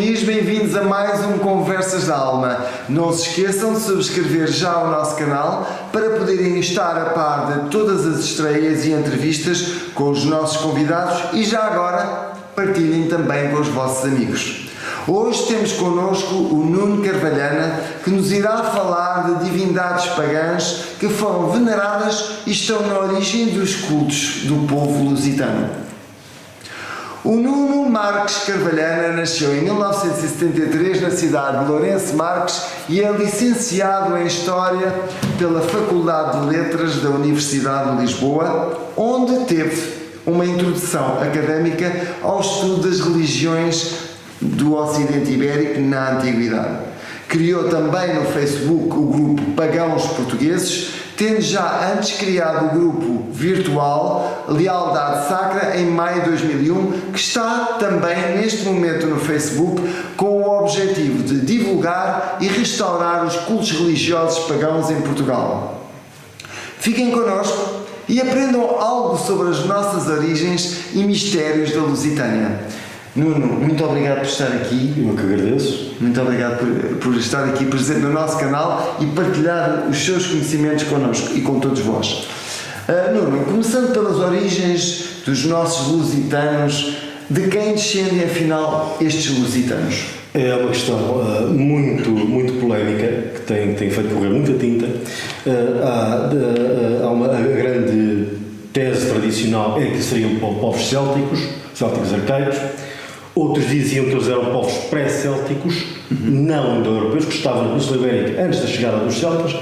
amigos, bem-vindos a mais um Conversas da Alma. Não se esqueçam de subscrever já o nosso canal para poderem estar a par de todas as estreias e entrevistas com os nossos convidados e já agora partilhem também com os vossos amigos. Hoje temos connosco o Nuno Carvalhana, que nos irá falar de divindades pagãs que foram veneradas e estão na origem dos cultos do povo lusitano. O Nuno Marques Carvalhana nasceu em 1973 na cidade de Lourenço Marques e é licenciado em História pela Faculdade de Letras da Universidade de Lisboa, onde teve uma introdução académica ao estudo das religiões do Ocidente Ibérico na Antiguidade. Criou também no Facebook o grupo Pagãos Portugueses, tendo já antes criado o grupo virtual Lealdade Sacra em maio de 2001, que está também neste momento no Facebook com o objetivo de divulgar e restaurar os cultos religiosos pagãos em Portugal. Fiquem connosco e aprendam algo sobre as nossas origens e mistérios da Lusitânia. Nuno, muito obrigado por estar aqui. Eu que agradeço. Muito obrigado por estar aqui presente no nosso canal e partilhar os seus conhecimentos connosco e com todos vós. Nuno, começando pelas origens dos nossos lusitanos, de quem descendem afinal estes lusitanos? É uma questão muito polémica, que tem feito correr muita tinta. Há uma grande tese tradicional é que seriam povos célticos arcaicos. Outros diziam que eles eram povos pré-célticos, não indo-europeus, que estavam na Península Ibérica antes da chegada dos celtas.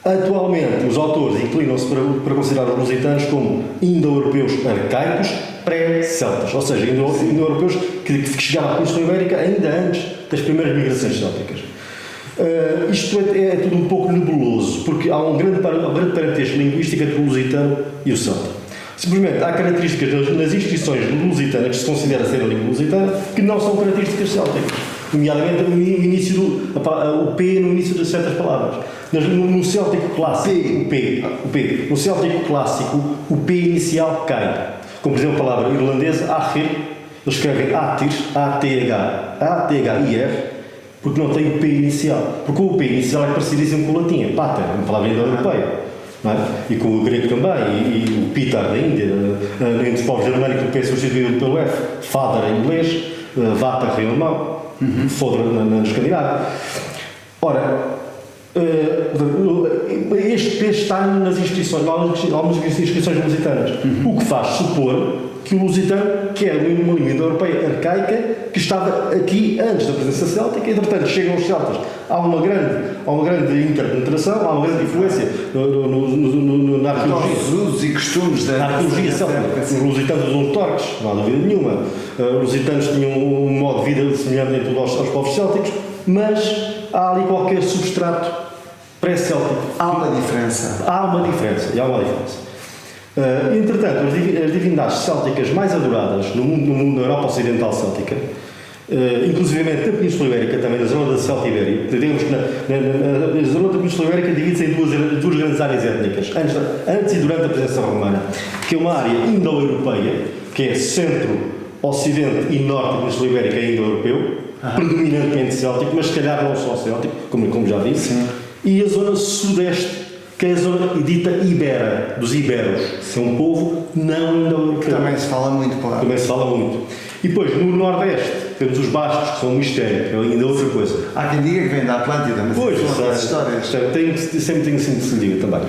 Atualmente, os autores inclinam-se para considerar os lusitanos como indo-europeus arcaicos pré-celtas, ou seja, indo-europeus que chegaram à Península Ibérica ainda antes das primeiras migrações célticas. Isto é tudo um pouco nebuloso, porque há um grande parentesco linguístico entre o lusitano e o celta. Simplesmente há características nas instituições lusitanas que se considera ser a língua lusitana que não são características célticas, nomeadamente o P no início de certas palavras. No céltico clássico, no céltico clássico, o P inicial cai. Como por exemplo a palavra irlandesa, ahir, eles escrevem atir, A-T-H-I-R, porque não tem o P inicial. Porque o P inicial é parecidíssimo com o latim, pater, uma palavra indo-europeia. É? E com o grego também, e o Pitar da Índia, entre os povos germânicos o P é substituído pelo F, Father em inglês, Vatar em alemão, Fodra na Escandinávia. Ora, este P está nas inscrições, algumas inscrições lusitanas, o que faz supor que o lusitano quer uma língua indo-europeia arcaica que estava aqui antes da presença céltica e, portanto, chegam os celtas. Há uma grande interpenetração, há uma grande influência na arqueologia. Os usos e costumes da arqueologia céltica. Os lusitanos usam torques, não há dúvida nenhuma. Os lusitanos tinham um modo de vida semelhante aos povos célticos, mas há ali qualquer substrato pré-céltico. Há uma diferença. Entretanto, as divindades célticas mais adoradas no mundo da Europa Ocidental Céltica, inclusive na Península Ibérica, também na zona da Celtibéria, digamos que na zona da Península Ibérica divide-se em duas grandes áreas étnicas, antes e durante a presença romana, que é uma área indo-europeia, que é centro, ocidente e norte da Península Ibérica é indo-europeu, predominantemente céltico, mas se calhar não só céltico, como já disse, e a zona sudeste, que é a zona dita ibera, dos iberos, que é um povo não indo-europeu. Também se fala muito, claro. E depois, no nordeste, temos os bascos, que são um mistério, que é ainda outra coisa. Há quem diga que vem da Atlântida, mas pois, são as histórias. Sempre tem assim que se diga também.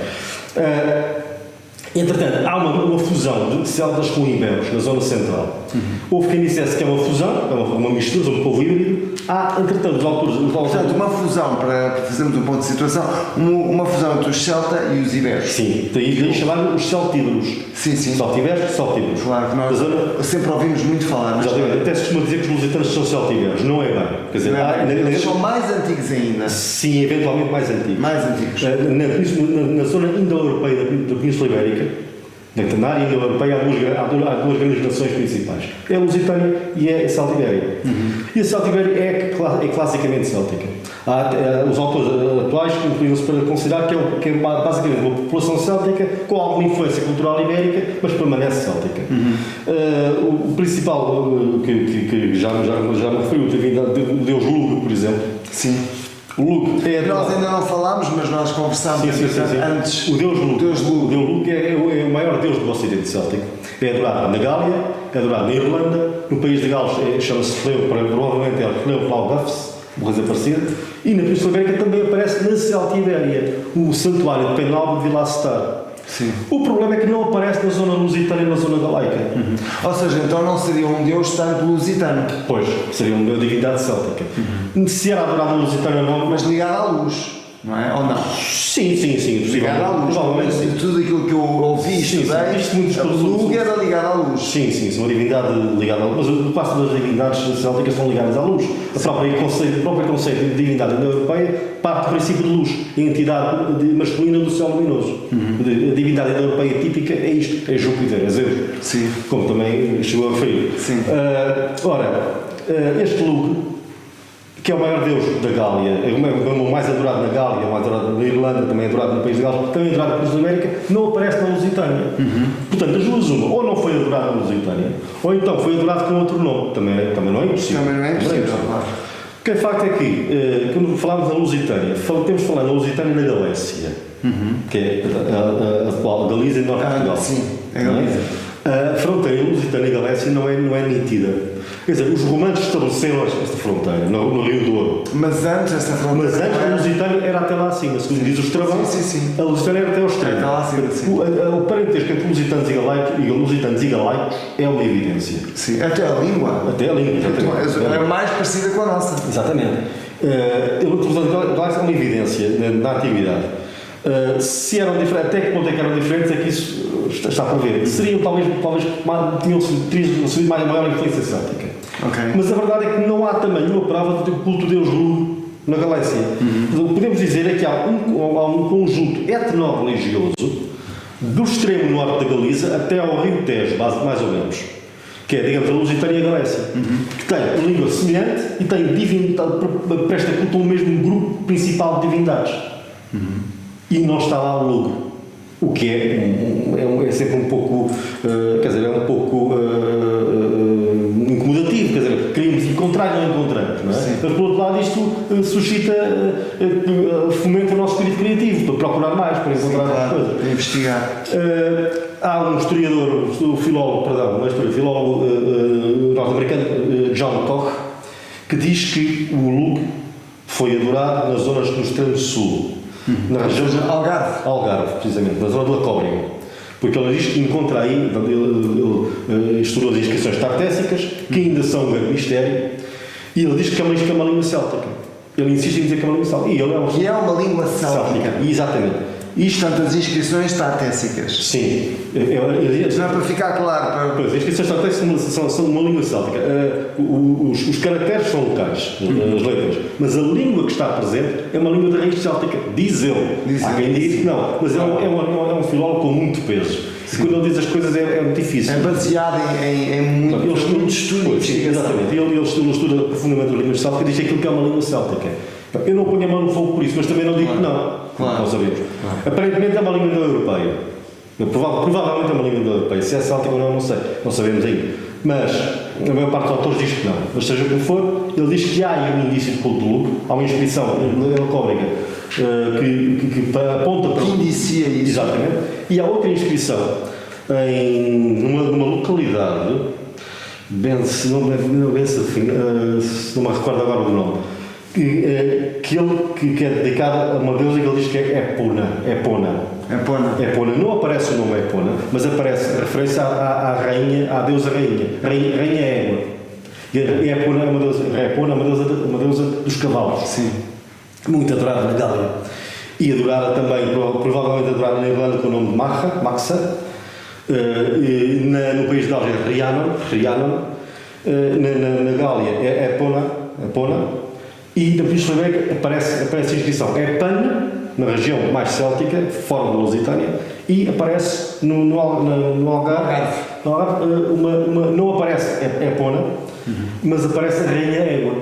Entretanto, há uma fusão de celtas com iberos na zona central. Houve quem dissesse que é uma fusão, uma mistura, um povo híbrido. Há, entretanto, os autores... Portanto, uma fusão, para fazermos um ponto de situação, uma fusão entre os celta e os iberos. Sim, daí chamaram os celtíberos. Sim. Celtíberos, celtíberos. Claro que nós sempre ouvimos muito falar. Até se costuma dizer que os lusitanos são celtíberos. Não é bem. Quer dizer, eles são mais antigos ainda. Sim, eventualmente mais antigos. Mais antigos. Na zona indo-europeia da Península Ibérica, Na área europeia há duas grandes nações principais. É a Lusitânia e é a Celtibéria. E a Celtibéria é classicamente céltica. Os autores atuais inclinam-se para considerar que é basicamente uma população céltica com alguma influência cultural ibérica, mas permanece céltica. O principal, que já me referiu, o deus Lugo, por exemplo. Sim. O Lugo Nós ainda não falámos, mas nós conversámos antes. O deus Lugo. O deus Lugo. O deus Lugo é o maior deus do Ocidente Céltico. É adorado na Gália, é adorado na Irlanda, no país de Gales chama-se Fleu, provavelmente é Fleu Flaugafs, uma coisa parecida, e na Península Ibérica também aparece na Celtibéria, o santuário de Penalvo de Vilastar. Sim. O problema é que não aparece na zona lusitana e na zona galaica. Ou seja, então não seria um deus tanto lusitano, Pois, seria uma divindade céltica. Se era adorado na lusitana ou não, mas ligado à luz, não é? Ou não? sim, Ligado à luz. provavelmente sim. De tudo aquilo que eu ouvi, estudei, isto muitos a Lugo era ligado à luz. Sim, uma divindade ligada à luz. Mas o passo das divindades célticas estão ligadas à luz. O próprio conceito de divindade na europeia parte do princípio de luz, a entidade masculina do céu luminoso. A divindade europeia típica é isto, é Júpiter, é Zeus. Sim. Como também chegou a referir. Sim. Este Lugo, que é o maior deus da Gália, é o mais adorado na Gália, o mais adorado na Irlanda, também é adorado no país de Gales, também é adorado na Península Ibérica, não aparece na Lusitânia. Portanto, as duas uma, ou não foi adorado na Lusitânia, ou então foi adorado com outro nome, também não é impossível. Também não é impossível, claro. O que é facto é que, quando falamos da Lusitânia, temos de falar na Lusitânia e na Galécia, que é a atual Galiza e Norte de Portugal. Sim, é Galiza. A fronteira Lusitânia e Galécia não é nítida. Quer dizer, os romanos estabeleceram esta fronteira, no Rio Douro. Mas antes essa fronteira. Mas antes a Lusitânia era até lá acima, segundo diz o Estravão. Sim. A Lusitânia era até ao extremo. Até lá acima, sim. O parentesco entre lusitanos e galaicos é uma evidência. Sim, até a língua. Até a língua. É mais parecida com a nossa. Exatamente. A Lusitânia é uma evidência na atividade. Se eram diferentes, até que ponto é que eram diferentes, é que isso está para ver. Seriam teriam sido maior influência céltica. Ok. Mas a verdade é que não há também uma prova do culto de Deus Lugo na Galécia. O que podemos dizer é que há um conjunto etno-religioso do extremo norte da Galiza até ao Rio Tejo, mais ou menos, que é, digamos, a Lusitânia e a Galécia, que tem uma língua semelhante e tem presta culto ao mesmo grupo principal de divindades. E não está lá o Lugo, o que é sempre um pouco, quer dizer, é um pouco incomodativo, quer dizer, queríamos encontrar e não encontramos, não é? Sim. Mas por outro lado isto suscita, fomenta o nosso espírito criativo, para procurar mais, para encontrar mais coisas. Para investigar. Há um historiador, filólogo norte-americano, John Koch, que diz que o Lugo foi adorado nas zonas do extremo sul. Na região de Algarve, precisamente, na zona de Lacóbriga. Porque ele diz que encontra aí, ele estudou as inscrições tartésicas, que ainda são um grande mistério, e ele diz que é uma língua céltica. Ele insiste em dizer que é uma língua céltica. Que é uma língua céltica. Exatamente. Isto, portanto, as inscrições tartéssicas. Sim. Não é para ficar claro. Pois, as inscrições tartésicas são uma língua céltica. Os caracteres são locais, as letras, mas a língua que está presente é uma língua de raiz céltica, diz ele. Há quem diga que não, mas é um filólogo com muito peso. E quando ele diz as coisas é muito difícil. É baseado em muito estudo. Exatamente. Ele estuda profundamente as línguas célticas e diz aquilo que é uma língua céltica. Eu não ponho a mão no fogo por isso, mas também não digo que não. Claro. Não sabemos. Claro. Aparentemente é uma língua europeia. Provavelmente é uma língua europeia. Se é céltica ou não, não sei. Não sabemos ainda. Mas a maior parte dos autores diz que não. Mas seja como for, ele diz que há aí um indício de culto do Lugo. Há uma inscrição na Lacóbriga que aponta para. Que indicia isso. Exatamente. E há outra inscrição numa localidade, se não me recordo agora o nome, que é dedicada a uma deusa que ele diz que é Epona. Não aparece o nome Epona, mas aparece a referência à deusa rainha. Rainha é égua. E Epona é uma deusa dos cavalos. Sim. Muito adorada na Gália. E adorada também, provavelmente adorada na Irlanda com o nome de Maxa. No país de Gales é Rhiannon. Na Gália é Epona. E na Península Ibérica aparece a inscrição. É Pana, na região mais céltica, fora da Lusitânia, e aparece no Algarve, não aparece Epona, mas aparece a Rainha Égua,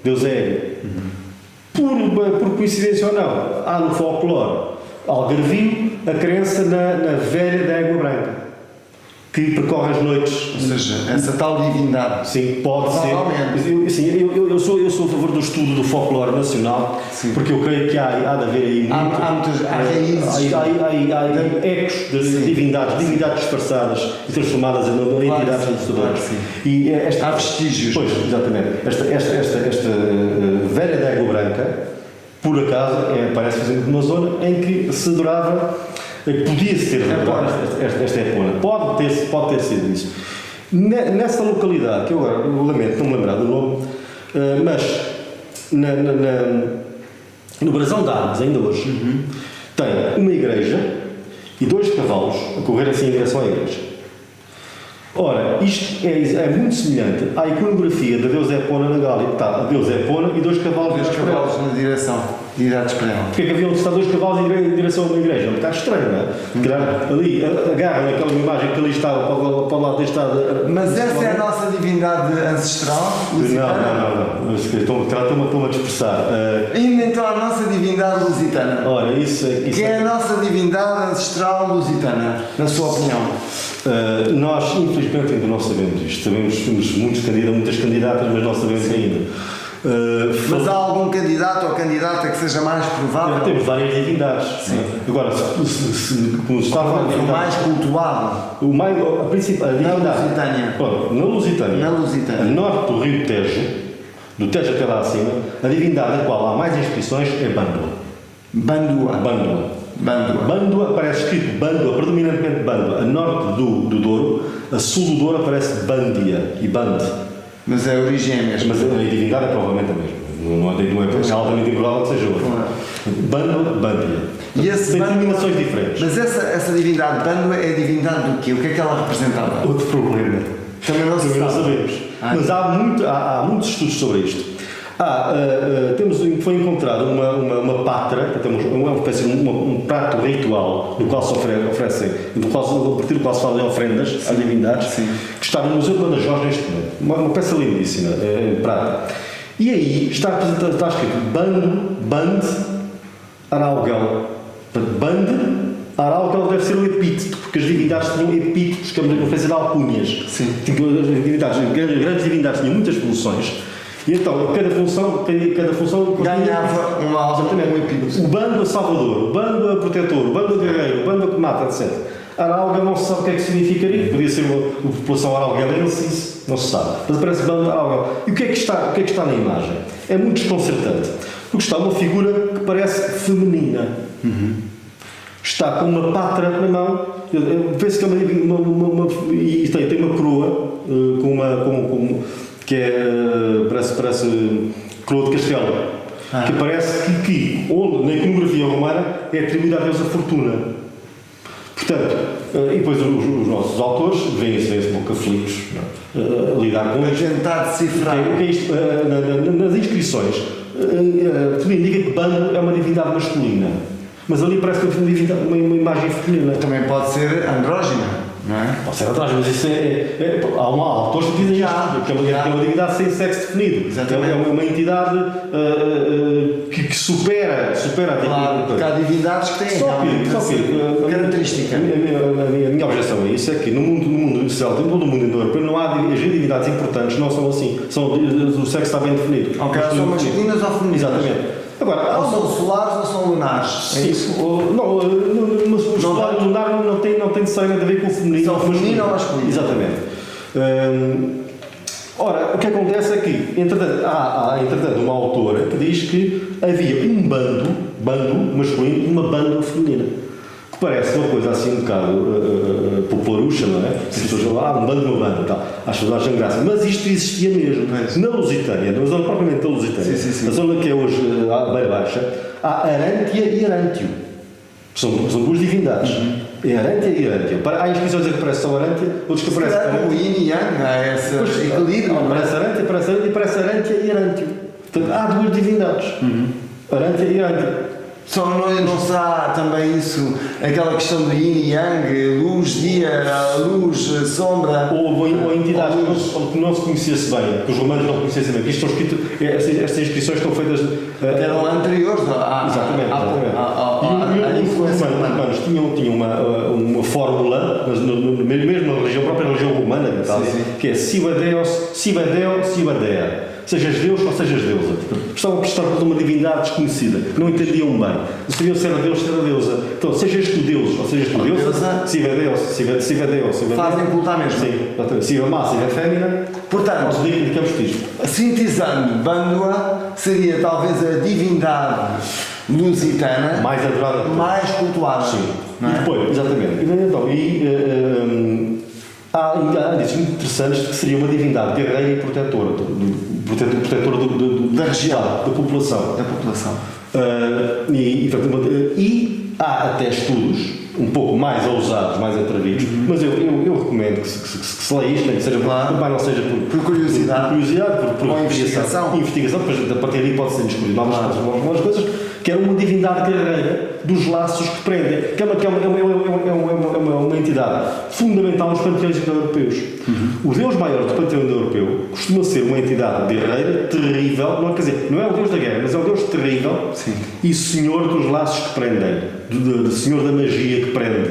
Deus é Égua. Por coincidência ou não, há no folclore algarvio a crença na velha da Égua Branca, que percorre as noites. Ou seja, essa tal divindade. Sim, pode ser. Eu sou a favor do estudo do folclore nacional, sim, porque eu creio que há de haver aí raízes. Há ecos de divindades disfarçadas e transformadas em entidades conquistadoras. E há vestígios. Pois, exatamente. Esta velha da Égua Branca, por acaso, aparece, por exemplo, numa zona em que se adorava. Podia-se ter esta Epona, pode ter sido isso. Nessa localidade, que eu agora lamento não me lembrar do nome, mas no Brasão de Armas, ainda hoje, tem uma igreja e 2 cavalos a correr assim em direção à igreja. Ora, isto é muito semelhante à iconografia da deusa Epona na Gália. Está a deusa Epona e 2 cavalos. 2 cavalos na direção, virados para ela. Porque é que haviam de estar 2 cavalos em direção a uma igreja? É um bocado estranho, não é? Ali, agarram aquela imagem que ali está, para o lado deste lado. Mas essa é a nossa divindade ancestral? Não. Estou-me a dispersar. Ainda então a nossa divindade lusitana. Ora, isso que é a nossa divindade ancestral lusitana, na sua opinião? Nós, infelizmente, ainda não sabemos isto. Sabemos muitas candidatas, mas não sabemos ainda. Mas há algum candidato ou candidata que seja mais provável? Temos várias divindades. Sim. Agora, como estava o mais cultuado? A principal divindade. Na Lusitânia. A norte do Rio Tejo, do Tejo até lá acima, a divindade a qual há mais inscrições é Bandua. Bandua aparece escrito Bandua, predominantemente Bandua. A norte do Douro, a sul do Douro aparece Bandia e Bande. Mas a origem é a mesma. Mas a divindade é provavelmente a mesma. Não é altamente improvável que seja outra. Bandua, Bandia. Tem denominações diferentes. Mas essa divindade Bandua é a divindade do quê? O que é que ela representava? Outro problema. Também não sabemos. Mas há muitos estudos sobre isto. Foi encontrado uma patra, um prato ritual do qual se oferecem, a partir do qual se fazem ofrendas às divindades, que está no Museu de Badajoz neste momento. Uma peça lindíssima, prata. E aí está escrito Band Araugal. Band Araugal deve ser o epíteto, porque as divindades tinham epítetos, que é uma espécie de alcunhas. Grandes divindades tinham muitas funções. E então, cada função ganhava um epíteto. O bando a salvador, o bando a protetor, o bando a guerreiro, o bando a que mata, etc. Arauga não se sabe o que é que significaria. Podia ser uma população arauguelense, não se sabe. Mas aparece bando Arauga. E o que é que está na imagem? É muito desconcertante. Porque está uma figura que parece feminina. Está com uma patra na mão. Vê-se que é e tem uma coroa que parece coroa de castelo, que parece que onde na iconografia romana é atribuída à deusa Fortuna. Portanto, e depois os nossos autores vêm-se um pouco aflitos a lidar com isto. A tentar decifrar. O que é isto? Nas inscrições, tudo indica que Bando é uma divindade masculina, mas ali parece uma imagem feminina. Também pode ser andrógina. Não é? Pode ser atrás, mas isso há autores que dizem que é uma divindade sem sexo definido. Exatamente. É uma entidade que supera a claro, porque há divindades que têm característica. A minha objeção a isso é que no mundo céltico, no mundo indo-europeu, não há as divindades importantes, não são assim. O sexo está bem definido. São masculinas ou femininas. Exatamente. Agora, ou são solares ou são lunares. Sim, é isso? Mas o solar e o lunar não tem necessariamente a ver com o feminino. São feminino ou masculino. Exatamente. Ora, o que acontece é que, entretanto, há uma autora que diz que havia um bando masculino e uma banda feminina. Que parece uma coisa assim um bocado popularucha, não é? As pessoas falam, um bando, uma banda e tal. As pessoas acham graça. Mas isto existia mesmo. Na Lusitânia, na zona propriamente da Lusitânia, a zona que é hoje a Beira Baixa, há Arântia e Arântio. São duas divindades. É Arântia e Arântio. Há inscrições que aparecem só Arântia, outros que aparecem o Yin e Yang, há esse equilíbrio. Aparece Arântia, aparece Arântia e Arântio. Portanto, há duas divindades. Arântia e Arântio. Só não será também isso, aquela questão do yin e yang, luz, dia, luz, sombra. Ou entidades que não se conhecesse bem, que os romanos não conhecessem bem, que isto estão escrito, estas inscrições estão feitas. Eram anteriores Exatamente. à influência Os romana. romanos tinham uma fórmula, mesmo na religião, a própria religião romana, que é Siva Deus, Siva Deo, Siva Dea. Sejas Deus ou sejas deusa. Estavam a prestar por uma divindade desconhecida, que não entendiam bem. Não sabiam se era Deus, se era deusa. Então, sejas tu Deus ou sejas tu deusa, Siva Deus, Siva Deo, Siva Dea. Fazem culto à mesma. Sim, exatamente. Siva Má, Siva Fémina. Portanto, Nós dedicamos isto. sintetizando, Bandua seria talvez a divindade lusitana Mais adorada. mais cultuada. Sim. Não E é? depois, exatamente. Há indícios muito interessantes de que seria uma divindade guerreira e protetora, protetora Da região. da população. Da população. E há até estudos um pouco mais ousados, mais atrevidos, mas eu recomendo que se leia isto, que seja Claro. não seja Por curiosidade. por Ou investigação. depois a partir daí pode ser descobrir novas coisas, que era uma divindade guerreira dos laços que prendem, que é uma entidade fundamental nos panteões indo-europeus. O Deus maior do panteão indo-europeu costuma ser uma entidade guerreira terrível, não, quer dizer, não é o Deus da guerra, mas é o Deus terrível. Sim. E senhor dos laços que prendem, senhor da magia que prende.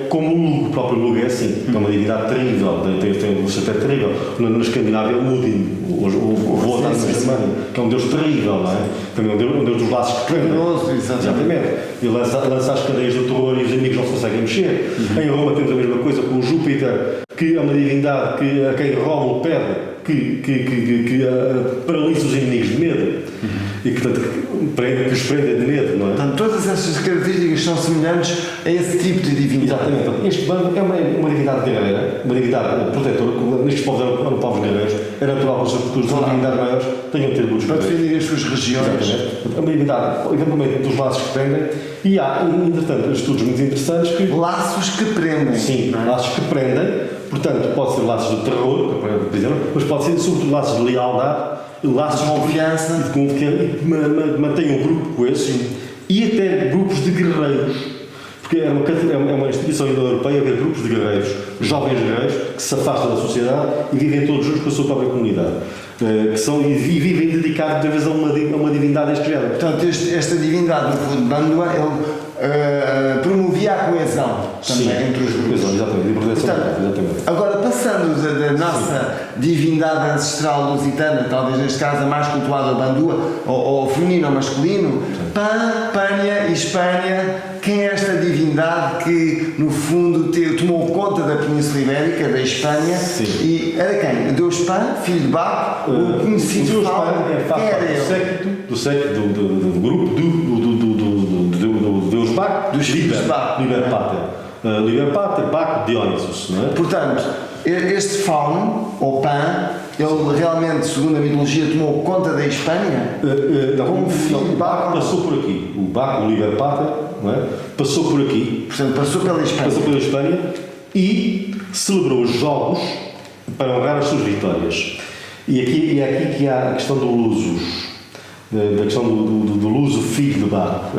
Como o Lugo, o próprio Lugo é assim, é uma divindade terrível, tem um chapéu terrível. Na Escandinávia é o Odin, o Wotan na Germânia, que é um Deus terrível, não é? Também um Deus dos laços que prendem. Poderoso, exatamente. E lança as cadeias do terror e os inimigos não se conseguem mexer. Em Roma temos a mesma coisa com o Júpiter, que é uma divindade a quem Rómulo pede que paralisa os inimigos de medo e que os prende de medo, não é? Portanto, todas essas características são semelhantes a esse tipo de divindade. Exatamente. Então, este bando é uma divindade guerreira, uma divindade protetora, como nestes povos eram povos guerreiros, era natural que os divindades maiores tenham tido muitos Para poderes. defender as suas regiões. Exatamente. É uma divindade, eventualmente, dos laços que prendem, e há, entretanto, estudos muito interessantes que. Laços que prendem. Sim, não é? laços que prendem, portanto, pode ser laços de terror, por exemplo, mas pode ser, sobretudo, laços de lealdade, laços De confiança. de confiança, e que mantenham um grupo coeso, e até grupos de guerreiros. Porque é uma instituição indo-europeia haver grupos de guerreiros, jovens guerreiros, que se afastam da sociedade e vivem todos juntos com a sua própria comunidade. E vivem dedicados, de vez a uma divindade deste género. Portanto, esta divindade, no fundo, Bandua, ele promovia a coesão também entre os grupos. Exatamente, e proteção. Portanto, Exatamente. agora, passando da nossa divindade ancestral lusitana, talvez neste caso a mais cultuada, Bandua, ou feminino ou masculino, Pan, Pânia e Espanha, quem é esta divindade que, no fundo, tomou conta da Península Ibérica, da Espanha, Sim. e era quem? Deus Pan, filho de Baco, o conhecido Fauno, quem era ele? do séquito do grupo do Deus Baco, Dos filhos de Baco. Liber Pater. Liber Pater, Baco, Dionysus, não é? Portanto, este Fauno, ou Pan, ele realmente, segundo a mitologia, tomou conta da Espanha? Como filho de Baco? Passou por aqui. O Baco, o Liber Pater, não é? Passou por aqui, Portanto, passou pela Espanha. passou pela Espanha e celebrou os jogos para honrar as suas vitórias. E é aqui que há a questão do lusus, da questão do luso filho de Baco.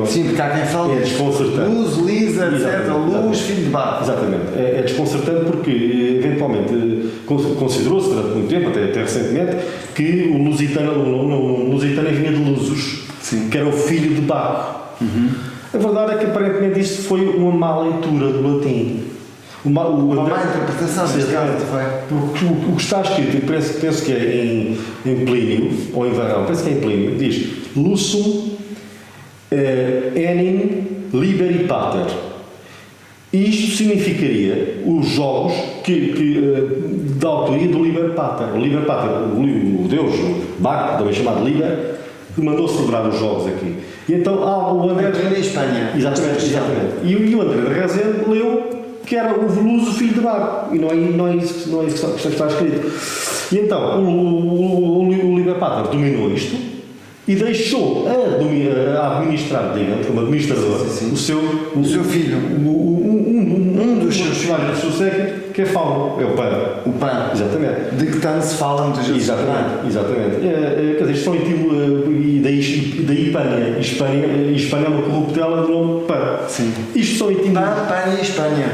Sim, porque há quem fale É desconcertante. Luz, Lisa, etc. Exatamente. Luz, filho de Baco. Exatamente. É desconcertante porque, eventualmente, considerou-se durante muito tempo, até recentemente, que o lusitano vinha de Lusus, Sim. que era o filho de Baco. A verdade é que, aparentemente, isto foi uma má leitura do latim. Uma má interpretação, neste caso, foi. Porque o que está escrito, penso que é em Plínio, ou em Varrão, penso que é em Plínio, diz Lusum enim liberi pater. E isto significaria os jogos da autoria do Liber Pater. O Liber Pater, o deus Baco, também chamado Liber, mandou celebrar os jogos aqui. E então o André Da Espanha. Exatamente. E o André de Rezende leu que era o veluso filho de Baco. E não é isso que está escrito. E então o Liber Pater dominou isto e deixou a administrar, digamos, como administrador, Sim. o seu filho. Um dos seus filhos do seu séquito, que é Fauno, é o Pan. O Pan. Exatamente. De que tanto se fala muitas vezes. Exatamente. Quer dizer, isto são e daí Espanha é uma corruptela do nome PAN. Sim. Isto são etimologias. PAN e Espanha.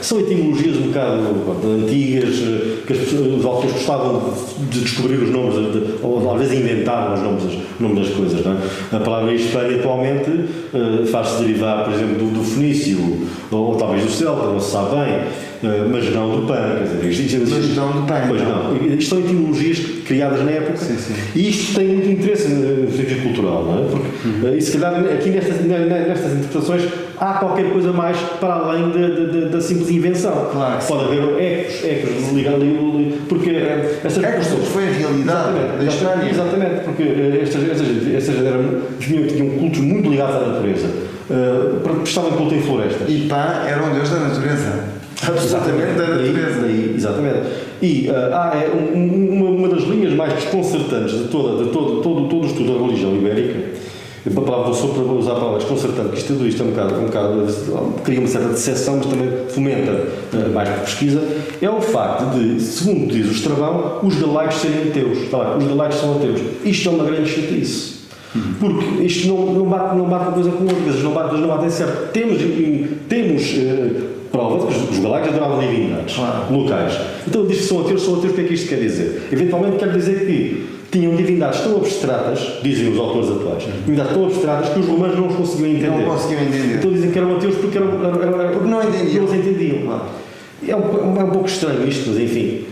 São etimologias um bocado antigas, que os autores gostavam de descobrir os nomes, ou às vezes inventavam os nomes das coisas. Não é? A palavra Espanha atualmente faz-se derivar, por exemplo, do fenício, ou talvez do celta, não se sabe bem, mas não do PAN. Quer dizer, Mas não do PAN. Pois não. Isto são etimologias criadas na época. Sim, sim. E isto tem muito interesse no sentido cultural, não é? Porque, e se calhar aqui nestas interpretações há qualquer coisa mais para além da simples invenção. Claro. Pode haver ecos ligados porque estas Ecos foi a realidade da Espanha. Exatamente, porque estas tinham cultos muito ligados à natureza. Prestavam culto em florestas. E Pan era um deus da natureza. Absolutamente da natureza. Exatamente. E uma das linhas mais desconcertantes de todo o estudo da religião ibérica, vou só para usar a palavra desconcertante, que tudo isto é um bocado cria uma certa decepção, mas também fomenta mais pesquisa, é o facto de, segundo diz o Estravão, os galegos serem ateus. Os galegos são ateus. Isto é uma grande chatice. Porque isto não bate uma coisa com outra, vezes não batem certo. Temos prova de que os galegos adoravam divindades locais. Então diz que são ateus, o que é que isto quer dizer? Eventualmente quer dizer que tinham divindades tão abstratas, dizem os autores atuais, divindades tão abstratas que os romanos não os conseguiam entender. Não conseguiam entender. Então dizem que eram ateus porque não entendiam. Não os entendiam. É um pouco estranho isto, mas enfim.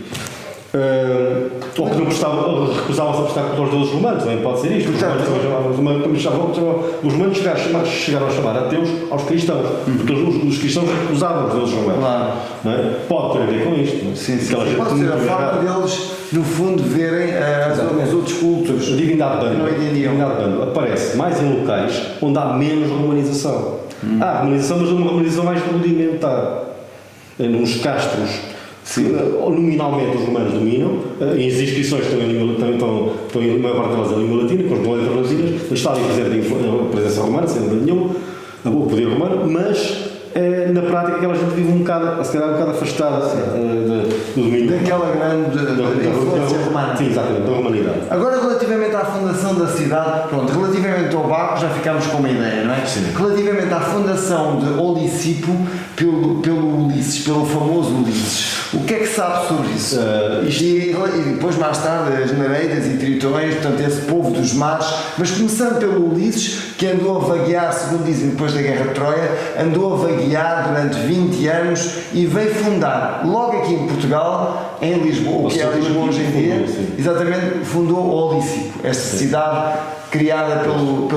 Ou que não recusavam-se a prestar culto aos deuses romanos, também pode ser isto. Os romanos chegaram a chamar ateus aos cristãos, porque os cristãos recusavam os deuses romanos. Claro. Não é? Pode ter a ver com isto. Sim. Pode ser a forma deles, no fundo, verem os outros cultos. A divindade Bando aparece mais em locais onde há menos romanização. Há romanização, mas uma romanização mais rudimentar. Nos castros, nominalmente os romanos dominam, e as inscrições estão em maior parte delas em língua latina, com as letras latinas, mas está ali presente a presença romana, sem dúvida nenhuma, o poder romano, mas na prática aquela gente vive um bocado afastada do domínio. Daquela grande influência romana. Sim, exatamente, da romanidade. Agora, relativamente à fundação da cidade, relativamente ao Baco já ficámos com uma ideia, não é? Sim. Relativamente à fundação de Olisipo pelo Ulisses, pelo famoso Ulisses, o que é que sabe sobre isso? E depois, mais tarde, as Nereidas e Tritões, portanto, esse povo dos mares, mas começando pelo Ulisses, que andou a vaguear, segundo dizem depois da Guerra de Troia, andou a vaguear durante 20 anos e veio fundar, logo aqui em Portugal, em Lisboa, o que é Lisboa hoje em dia, exatamente, fundou Olícipo, esta cidade criada pelo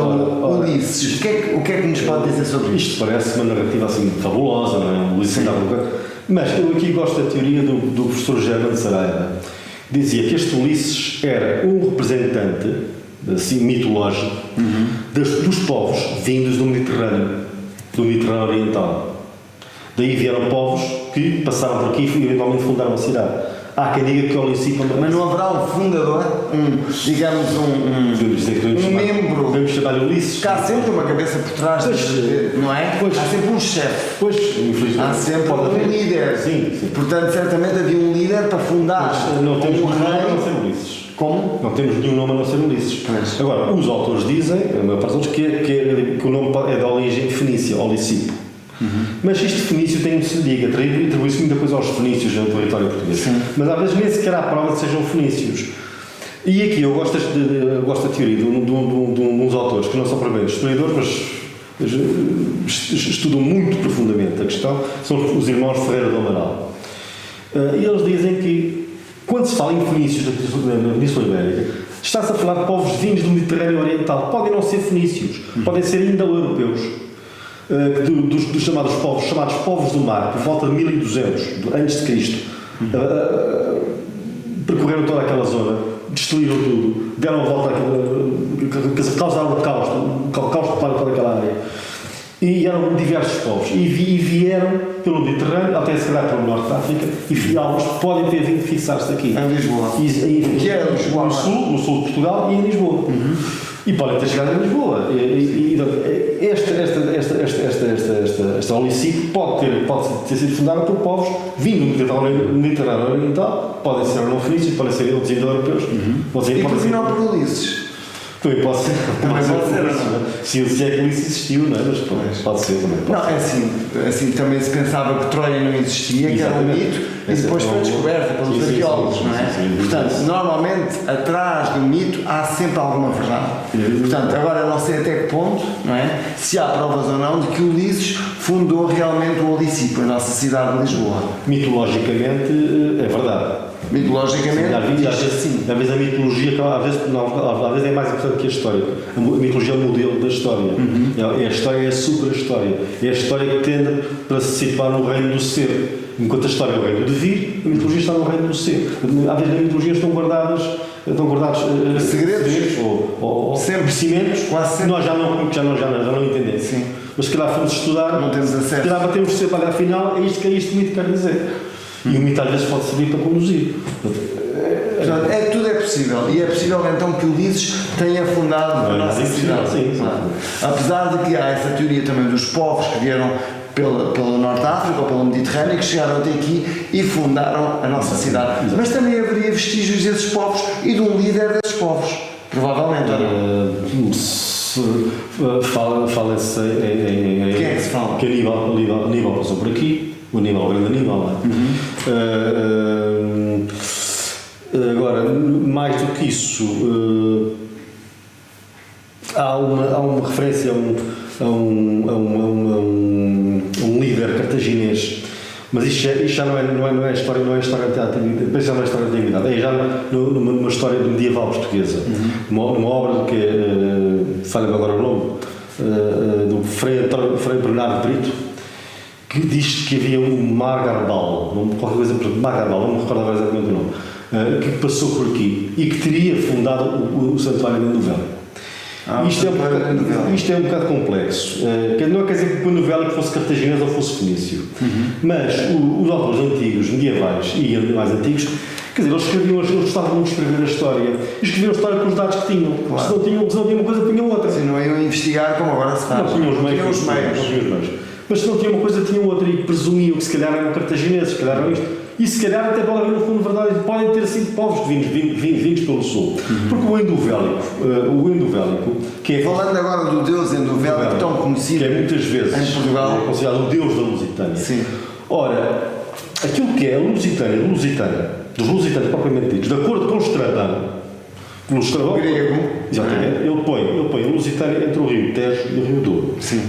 Ulisses. O que é que nos pode dizer sobre isto? Isto parece uma narrativa assim fabulosa, não é? O Ulisses andava. Mas eu aqui gosto da teoria do professor Germano Saraiva. Dizia que este Ulisses era um representante assim, mitológico dos povos vindos do Mediterrâneo Oriental. Daí vieram povos que passaram por aqui e eventualmente fundaram a cidade. Há quem diga que o Olisipo... Mas não haverá um fundador, digamos um membro... Vamos chamar-lhe Ulisses. Que há sempre uma cabeça por trás, não é? Há sempre um chefe. Pois, infelizmente. Há sempre um líder. Sim. Portanto, certamente havia um líder para fundar. Não temos um nenhum nome a rei. não ser Ulisses. Como? Não temos nenhum nome a não ser Ulisses. Pois. Agora, os autores dizem, a maior parte deles, que o nome é de origem fenícia, Olisipo. Mas isto fenício tem que se lhe diga, atribui-se muita coisa aos fenícios no território português. Sim. Mas às vezes nem sequer há prova de que sejam fenícios. E aqui eu gosto da teoria de uns autores que não são propriamente historiadores, mas estudam muito profundamente a questão, são os irmãos Ferreira do Amaral. E eles dizem que, quando se fala em fenícios na Península Ibérica, está-se a falar de povos vindos do Mediterrâneo Oriental. Podem não ser fenícios, podem ser indo-europeus. Dos chamados povos do mar, por volta de 1200 antes de Cristo, percorreram toda aquela zona, destruíram tudo, deram a volta causaram um caos total toda aquela área, e eram diversos povos e vieram pelo Mediterrâneo até se calhar pelo norte da África, e alguns podem ter vindo fixar-se aqui Em Lisboa. que é Lisboa, no sul de Portugal e em Lisboa. E podem ter chegado em Lisboa. Esta Olisipo pode ter sido fundada por povos vindo do Mediterrâneo Oriental, podem ser não fenícios, podem ser outros indo-europeus. E por que não por Ulisses? Também pode ser. Também pode ser, não é? Se é que isso existiu, não é? Mas pode ser também. Não, é assim também se pensava que Troia não existia, que era um mito, e depois foi descoberta pelos arqueólogos, não é? Portanto, normalmente, atrás do mito há sempre alguma verdade. Portanto, agora não sei até que ponto, não é? Se há provas ou não de que Ulisses fundou realmente o Olicipo, a nossa cidade de Lisboa. Mitologicamente, é verdade. Mitologicamente, às vezes a mitologia às vezes é mais importante que a história. A mitologia é o modelo da história. A história é a super-história. É a história que tende para se situar no reino do ser. Enquanto a história é o reino do devir, a mitologia está no reino do ser. Às vezes na mitologia estão guardados segredos ou conhecimentos que nós já não entendemos. Sim. Mas se calhar fomos estudar, não temos acesso. Se calhar batemos de olha, afinal é isto que o mito quer dizer. E o mito às vezes pode servir para conduzir. Portanto, tudo é possível. E é possível então que Ulisses tenha fundado a nossa cidade. Sim. Apesar de que há essa teoria também dos povos que vieram pela Norte África ou pelo Mediterrâneo, que chegaram até aqui e fundaram a nossa cidade. Mas também haveria vestígios desses povos e de um líder desses povos. Provavelmente, ou não? Fala-se em. Quem é que se fala? Que Aníbal passou por aqui. O Aníbal, o grande Aníbal, não é? Agora, mais do que isso, há uma referência a um líder cartaginês, mas isto já não é história da antiguidade, já não é história da antiguidade, é já numa história medieval portuguesa, uma obra que falha-me agora o nome, do Frei Bernardo Brito, que diz que havia um Magarbal, qualquer coisa por Magarbal, não me recordo agora exatamente o nome, que passou por aqui e que teria fundado o Santuário da Novela. Isto é um bocado complexo. Não quer dizer que o Novela fosse cartaginês ou fosse fenício, mas os autores antigos, medievais e mais antigos, quer dizer, eles gostavam de escrever a história, escreviam a história com os dados que tinham. Claro. Se não tinham uma coisa, punham outra. Se não iam investigar como agora se faz. Não tinham os meios. Mas se não tinha uma coisa, tinham outra e presumiam que se calhar eram cartagineses, se calhar eram isto. E se calhar até pode haver no fundo verdade, podem ter sido povos vindos pelo sul. Porque o endovélico, que é... Falando agora do deus endovélico, tão conhecido que é muitas vezes em Portugal, é considerado o deus da Lusitânia. Sim. Ora, aquilo que é a Lusitânia, dos lusitanos propriamente ditos, de acordo com o Estrabão, grego, exatamente, ele põe a Lusitânia entre o rio Tejo e o rio Douro. Sim.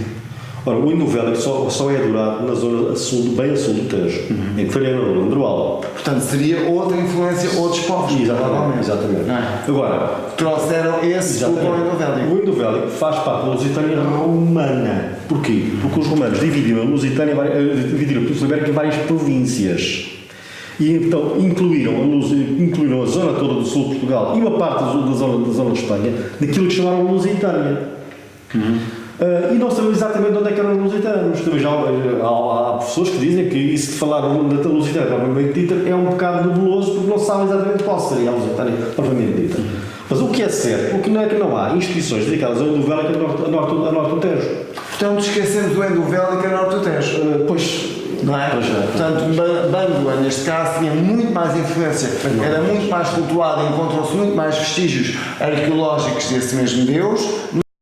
Ora, o endovélico só é adorado na zona bem a sul do Tejo, em Florianópolis, Androal. Portanto, seria outra influência, outros povos. Exatamente. Agora, trouxeram esse culto ao endovélico. O endovélico faz parte da Lusitânia romana. Porquê? Porque os romanos dividiram a Lusitânia, dividiram a Península Ibérica em várias províncias. E então incluíram a zona toda do sul de Portugal e uma parte da zona de Espanha naquilo que chamaram Lusitânia. E não sabemos exatamente onde é que eram os lusitanos. Há pessoas que dizem que isso de falar da Lusitânia propriamente dita é um bocado nebuloso porque não sabem exatamente qual seria a Lusitânia propriamente dita. Mas o que é certo, o que não é que não há instituições dedicadas ao endovélico a norte do Tejo. Portanto, esquecemos do endovélico a norte do Tejo. Pois. Não é? Portanto, Bândola, neste caso, tinha muito mais influência, era muito mais cultuado, encontram-se muito mais vestígios arqueológicos desse mesmo Deus, no